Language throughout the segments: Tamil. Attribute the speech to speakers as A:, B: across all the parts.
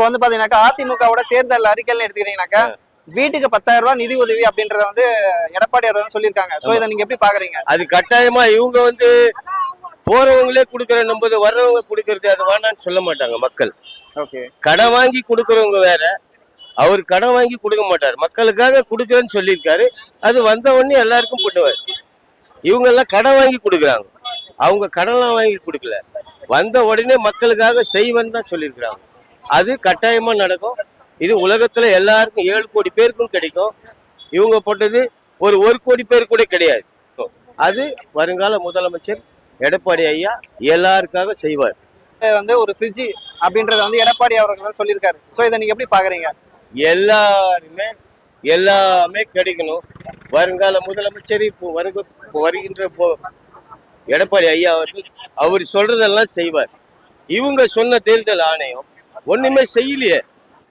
A: இப்போ வந்து பாத்தீங்கன்னாக்கா அதிமுகவோட தேர்தல் அறிக்கைன்னு எடுத்துக்கிட்டீங்கன்னாக்கா வீட்டுக்கு 10,000 ரூபாய் நிதி உதவி அப்படின்றத வந்து எடப்பாடி அவர்கள் சொல்லியிருக்காங்க. சோ இதை நீங்க எப்படி பாக்குறீங்க?
B: அது கட்டாயமா இவங்க போறவங்களே கொடுக்கற நம்பது வர்றவங்க கொடுக்கறது அது வேணான்னு சொல்ல மாட்டாங்க மக்கள்.
A: ஓகே,
B: கடன் வாங்கி கொடுக்கறவங்க வேற, அவர் கடன் வாங்கி கொடுக்க மாட்டார், மக்களுக்காக கொடுக்கறேன்னு சொல்லியிருக்காரு. அது வந்த உடனே எல்லாருக்கும் பண்ணுவார். இவங்க எல்லாம் கடன் வாங்கி கொடுக்குறாங்க, அவங்க கடன்லாம் வாங்கி கொடுக்கல, வந்த உடனே மக்களுக்காக செய்வேன்னு தான் சொல்லியிருக்கிறாங்க. அது கட்டாயமா நடக்கும். இது உலகத்துல எல்லாருக்கும் 7 கோடி பேருக்கும் கிடைக்கும். இவங்க போட்டது ஒரு 1 கோடி பேர் கூட கிடையாது. அது வருங்கால முதலமைச்சர் எடப்பாடி ஐயா எல்லாருக்காக செய்வார்.
A: வந்து ஒரு ஃப்ரிட்ஜ் அப்படின்றத வந்து எடப்பாடி அவர்கள் சொல்லியிருக்காரு. சோ இதை நீங்க எப்படி பாக்குறீங்க?
B: எல்லாமே கிடைக்கணும். வருங்கால முதலமைச்சர் இப்போ வருகின்ற எடப்பாடி ஐயா அவர்கள் அவர் சொல்றதெல்லாம் செய்வார். இவங்க சொன்ன தேர்தல் ஆணையம் ஒண்ணுமே செய்யலையே.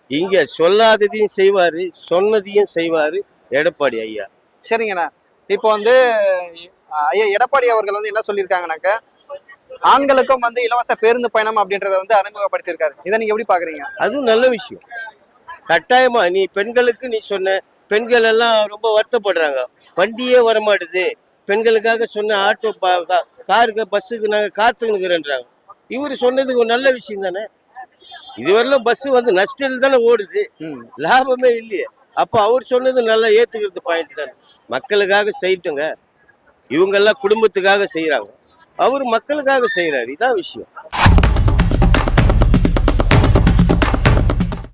B: இங்க சொல்லாததையும் செய்வாரு, சொன்னதையும் செய்வாரு எடப்பாடி ஐயா.
A: சரிங்கண்ணா, இப்போ வந்து ஐயா எடப்பாடி அவர்கள் வந்து என்ன சொல்லியிருக்காங்கன்னாக்க ஆண்களுக்கும் வந்து இலவச பேருந்து பயணம் அப்படின்றத வந்து அறிமுகப்படுத்தியிருக்காரு. இதை நீங்க எப்படி பாக்குறீங்க?
B: அதுவும் நல்ல விஷயம். கட்டாயமா நீ பெண்களுக்கு நீ சொன்ன, பெண்கள் எல்லாம் ரொம்ப வருத்தப்படுறாங்க, வண்டியே வரமாட்டுது, பெண்களுக்காக சொன்ன ஆட்டோ காருக்கு பஸ்ஸுக்கு நாங்க காத்துக்கிறேன்றாங்க. இவரு சொன்னது ஒரு நல்ல விஷயம் தானே. இதுவரையிலும் பஸ் வந்து நஷ்டத்தில் தானே ஓடுது, லாபமே இல்லையே. அப்ப அவர் சொன்னது நல்லா ஏத்துக்கிறது பாயிண்ட் தானே. மக்களுக்காக செய்யட்டுங்க. இவங்க எல்லாம் குடும்பத்துக்காக செய்யறாங்க, அவரு மக்களுக்காக செய்யறாரு. இதான் விஷயம்.